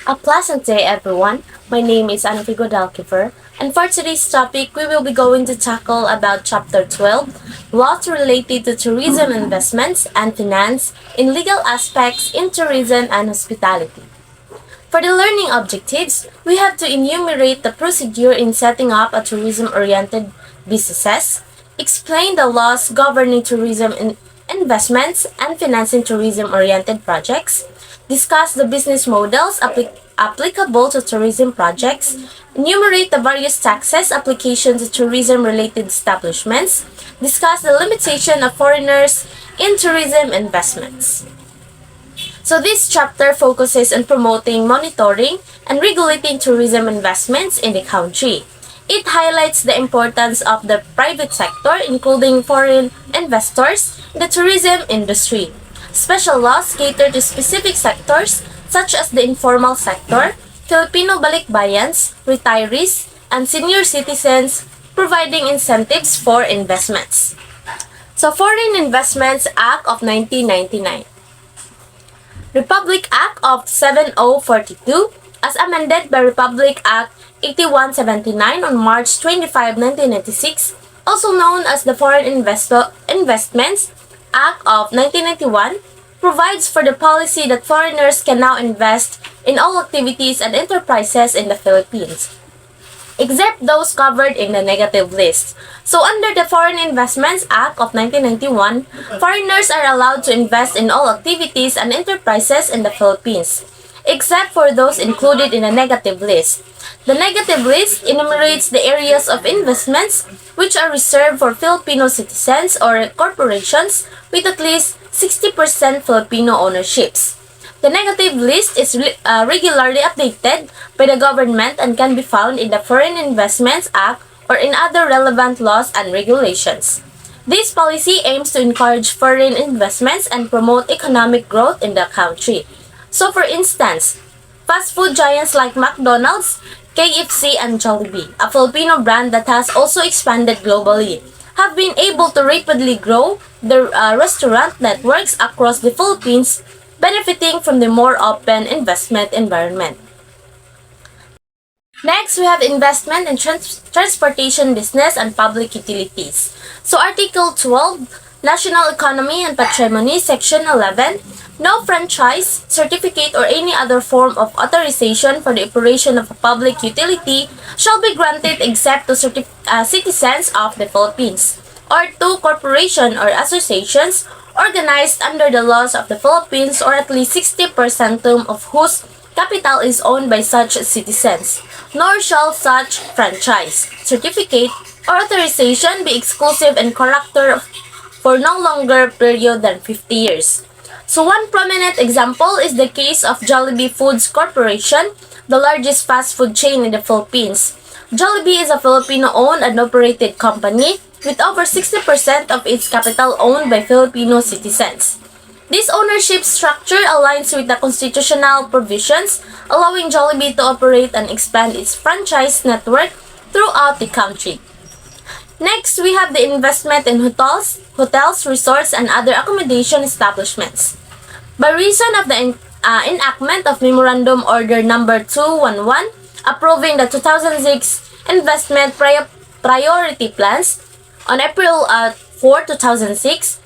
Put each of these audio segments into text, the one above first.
A pleasant day, everyone. My name is Guadalquiver, and for today's topic, we will be going to tackle about Chapter 12, laws related to tourism investments and finance in legal aspects in tourism and hospitality. For the learning objectives, we have to enumerate the procedure in setting up a tourism-oriented businesses, explain the laws governing investments and financing tourism-oriented projects, discuss the business models applicable to tourism projects, enumerate the various taxes application to tourism-related establishments, discuss the limitation of foreigners in tourism investments. So this chapter focuses on promoting, monitoring, and regulating tourism investments in the country. It highlights the importance of the private sector, including foreign investors, in the tourism industry. Special laws cater to specific sectors such as the informal sector, Filipino balikbayans, retirees, and senior citizens, providing incentives for investments. So Foreign Investments Act of 1999. Republic Act of 7042 as amended by Republic Act 8179 on March 25, 1996, also known as the Investments Act of 1991, provides for the policy that foreigners can now invest in all activities and enterprises in the Philippines, except those covered in the negative list. So under the Foreign Investments Act of 1991, foreigners are allowed to invest in all activities and enterprises in the Philippines, except for those included in the negative list. The negative list enumerates the areas of investments which are reserved for Filipino citizens or corporations with at least 60% Filipino ownerships. The negative list is regularly updated by the government and can be found in the Foreign Investments Act or in other relevant laws and regulations. This policy aims to encourage foreign investments and promote economic growth in the country. So for instance, fast food giants like McDonald's, KFC, and Jollibee, a Filipino brand that has also expanded globally, have been able to rapidly grow their restaurant networks across the Philippines, benefiting from the more open investment environment. Next, we have investment in transportation business and public utilities. So Article 12, National Economy and Patrimony, Section 11, no franchise, certificate, or any other form of authorization for the operation of a public utility shall be granted except to citizens of the Philippines, or to corporations or associations organized under the laws of the Philippines or at least 60% of whose capital is owned by such citizens, nor shall such franchise, certificate, or authorization be exclusive in character for no longer period than 50 years. So one prominent example is the case of Jollibee Foods Corporation, the largest fast food chain in the Philippines. Jollibee is a Filipino-owned and operated company with over 60% of its capital owned by Filipino citizens. This ownership structure aligns with the constitutional provisions allowing Jollibee to operate and expand its franchise network throughout the country. Next, we have the investment in hotels, resorts, and other accommodation establishments. By reason of the enactment of Memorandum Order Number 211 approving the 2006 investment priority plans on April 4, 2006,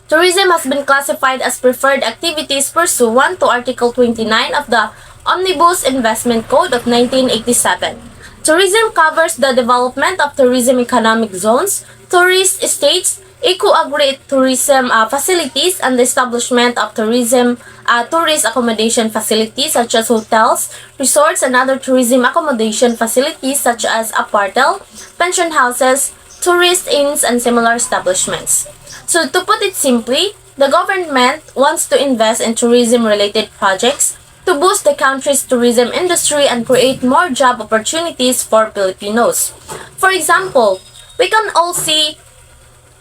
tourism has been classified as preferred activities pursuant to Article 29 of the Omnibus Investment Code of 1987. Tourism covers the development of tourism economic zones, tourist estates, eco-agri-tourism facilities, and the establishment of tourist accommodation facilities such as hotels, resorts, and other tourism accommodation facilities such as apartheid, pension houses, tourist inns, and similar establishments. So to put it simply, the government wants to invest in tourism-related projects to boost the country's tourism industry and create more job opportunities for Filipinos. For example, we can all see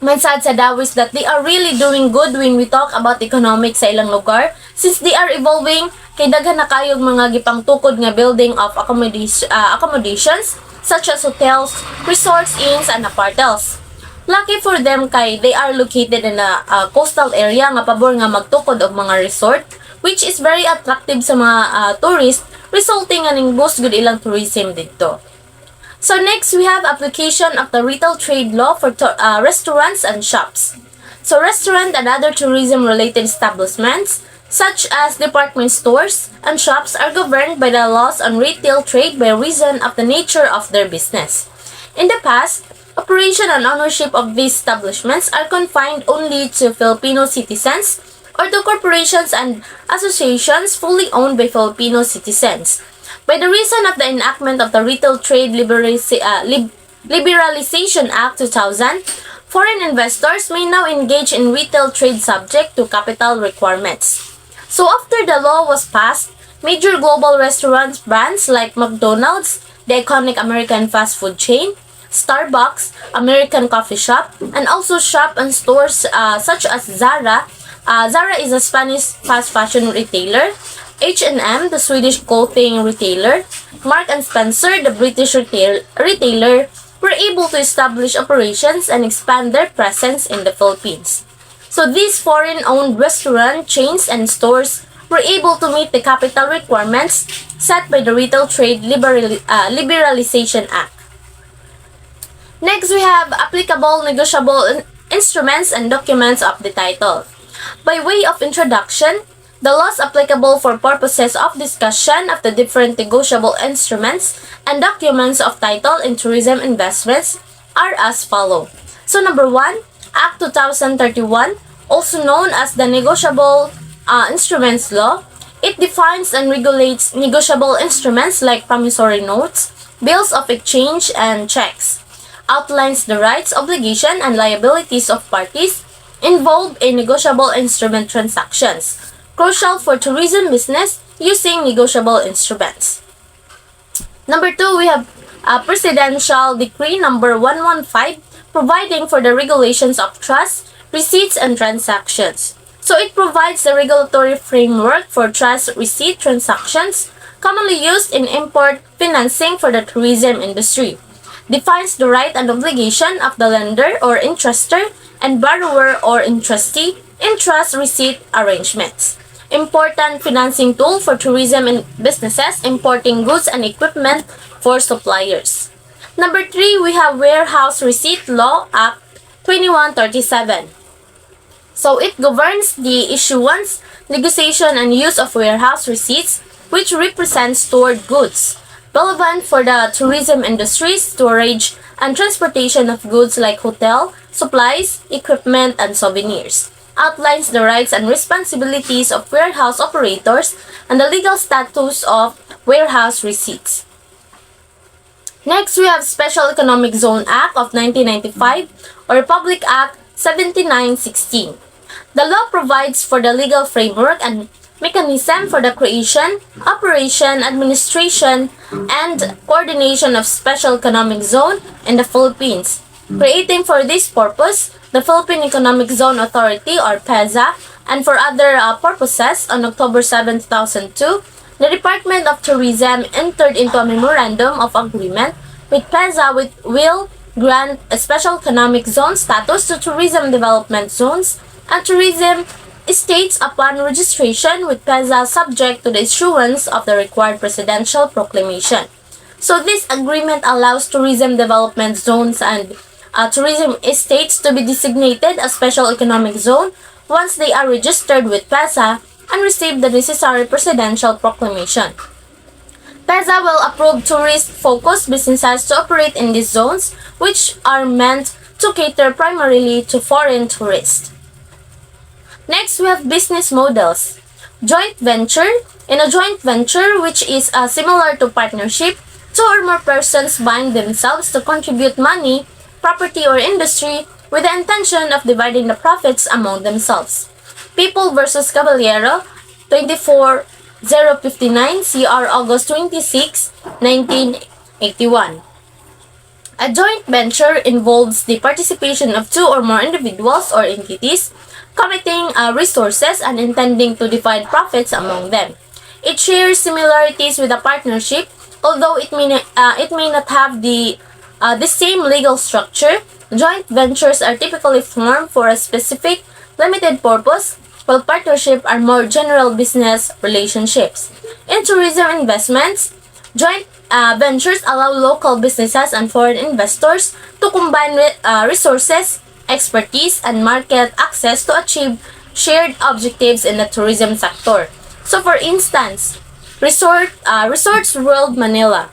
mansad sa dawis that they are really doing good when we talk about economics sa ilang lugar since they are evolving kay daghan na kayong mga gipangtukod nga building of accommodations such as hotels, resorts, inns, and apartels. Lucky for them kay they are located in a coastal area nga pabor nga magtukod og mga resort which is very attractive sa mga tourist, resulting in boost good ilang tourism dito. So next, we have application of the retail trade law for restaurants and shops. So restaurant and other tourism-related establishments, such as department stores and shops, are governed by the laws on retail trade by reason of the nature of their business. In the past, operation and ownership of these establishments are confined only to Filipino citizens or to corporations and associations fully owned by Filipino citizens. By the reason of the enactment of the Retail Trade Liberalization Act 2000, foreign investors may now engage in retail trade subject to capital requirements. So after the law was passed, major global restaurants brands like McDonald's, the iconic American fast food chain, Starbucks, American coffee shop, and also shop and stores such as Zara. Zara is a Spanish fast fashion retailer, H&M, the Swedish clothing retailer, Mark and Spencer, the British retailer, were able to establish operations and expand their presence in the Philippines. So these foreign-owned restaurant chains and stores were able to meet the capital requirements set by the Retail Trade Liberalization Act. Next, we have applicable negotiable instruments and documents of the title. By way of introduction, the laws applicable for purposes of discussion of the different negotiable instruments and documents of title in tourism investments are as follow. So number 1, Act 2031, also known as the Negotiable Instruments Law. It defines and regulates negotiable instruments like promissory notes, bills of exchange, and checks. Outlines the rights, obligation, and liabilities of parties involved in negotiable instrument transactions, crucial for tourism business using negotiable instruments. Number 2, we have Presidential Decree number 115 providing for the regulations of trust, receipts, and transactions. So it provides the regulatory framework for trust receipt transactions commonly used in import financing for the tourism industry. Defines the right and obligation of the lender or entrustor and borrower or entrustee in trust receipt arrangements. Important financing tool for tourism and businesses importing goods and equipment for suppliers. Number 3, we have Warehouse Receipt Law Act 2137. So it governs the issuance, negotiation, and use of warehouse receipts which represent stored goods, relevant for the tourism industry, storage, and transportation of goods like hotel, supplies, equipment, and souvenirs. Outlines the rights and responsibilities of warehouse operators and the legal status of warehouse receipts. Next, we have Special Economic Zone Act of 1995 or Republic Act 7916. The law provides for the legal framework and mechanism for the creation, operation, administration, and coordination of Special Economic Zone in the Philippines, creating for this purpose the Philippine Economic Zone Authority or PEZA, and for other purposes. On October 7, 2002, the Department of Tourism entered into a memorandum of agreement with PEZA which will grant a Special Economic Zone status to tourism development zones and tourism estates upon registration with PEZA subject to the issuance of the required presidential proclamation. So this agreement allows tourism development zones and tourism estates to be designated as special economic zone once they are registered with PEZA and receive the necessary presidential proclamation. PEZA will approve tourist-focused businesses to operate in these zones, which are meant to cater primarily to foreign tourists. Next, we have business models. Joint venture. In a joint venture, which is similar to partnership, two or more persons bind themselves to contribute money, property, or industry with the intention of dividing the profits among themselves. People versus Caballero, 24059, CR August 26, 1981. A joint venture involves the participation of two or more individuals or entities committing resources and intending to divide profits among them. It shares similarities with a partnership, although it may not have the same legal structure. Joint ventures are typically formed for a specific, limited purpose, while partnership are more general business relationships. In tourism investments, joint ventures allow local businesses and foreign investors to combine resources, expertise, and market access to achieve shared objectives in the tourism sector. So, for instance, Resorts World Manila.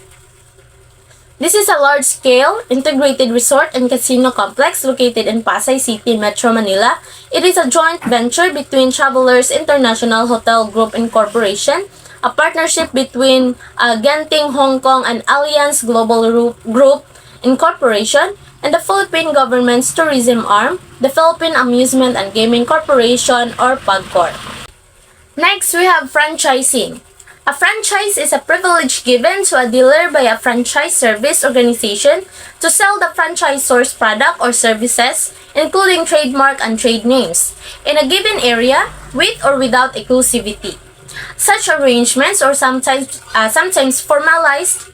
This is a large-scale, integrated resort and casino complex located in Pasay City, Metro Manila. It is a joint venture between Travelers International Hotel Group Incorporation, a partnership between Genting Hong Kong and Allianz Global Group Incorporation, and the Philippine government's tourism arm, the Philippine Amusement and Gaming Corporation or PAGCOR. Next, we have franchising. A franchise is a privilege given to a dealer by a franchise service organization to sell the franchisor's product or services, including trademark and trade names, in a given area with or without exclusivity. Such arrangements are sometimes formalized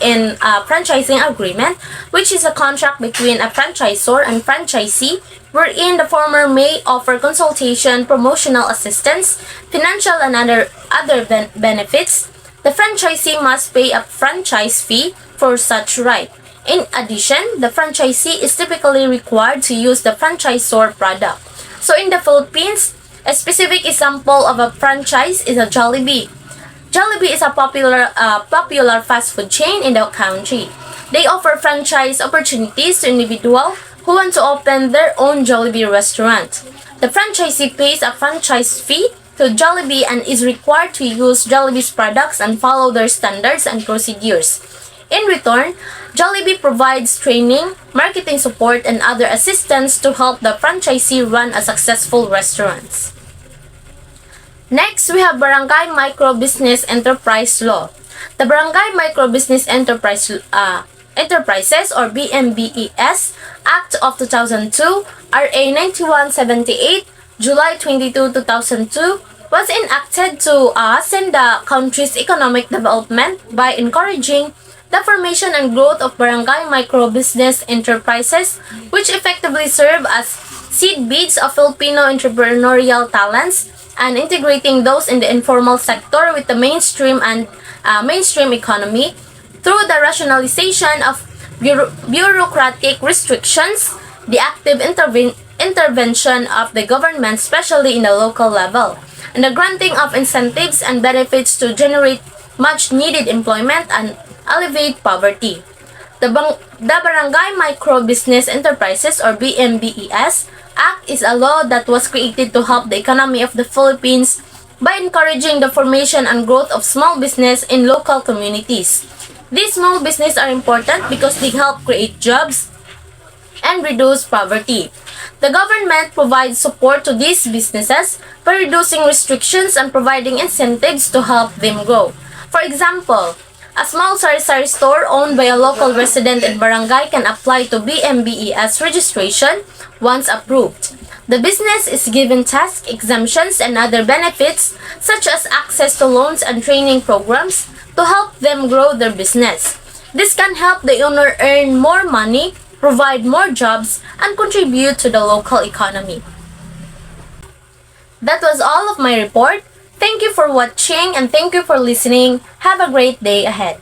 in a franchising agreement, which is a contract between a franchisor and franchisee, wherein the former may offer consultation, promotional assistance, financial and other benefits. The franchisee must pay a franchise fee for such right. In addition, the franchisee is typically required to use the franchisor product. So in the Philippines, a specific example of a franchise is a Jollibee. Jollibee is a popular fast food chain in the country. They offer franchise opportunities to individuals who want to open their own Jollibee restaurant. The franchisee pays a franchise fee to Jollibee and is required to use Jollibee's products and follow their standards and procedures. In return, Jollibee provides training, marketing support, and other assistance to help the franchisee run a successful restaurant. Next, we have Barangay Micro Business Enterprise Law. The Barangay Micro Business Enterprises or BMBES Act of 2002, RA 9178, July 22, 2002, was enacted to hasten the country's economic development by encouraging the formation and growth of barangay micro-business enterprises, which effectively serve as seed beads of Filipino entrepreneurial talents and integrating those in the informal sector with the mainstream economy through the rationalization of bureaucratic restrictions, the active intervention of the government, especially in the local level, and the granting of incentives and benefits to generate much-needed employment and alleviate poverty. The Barangay Micro Business Enterprises or BMBES Act is a law that was created to help the economy of the Philippines by encouraging the formation and growth of small business in local communities. These small businesses are important because they help create jobs and reduce poverty. The government provides support to these businesses by reducing restrictions and providing incentives to help them grow. For example, a small sari-sari store owned by a local resident in barangay can apply to BMBES registration once approved. The business is given tax exemptions and other benefits such as access to loans and training programs to help them grow their business. This can help the owner earn more money, provide more jobs, and contribute to the local economy. That was all of my report. Thank you for watching and thank you for listening. Have a great day ahead.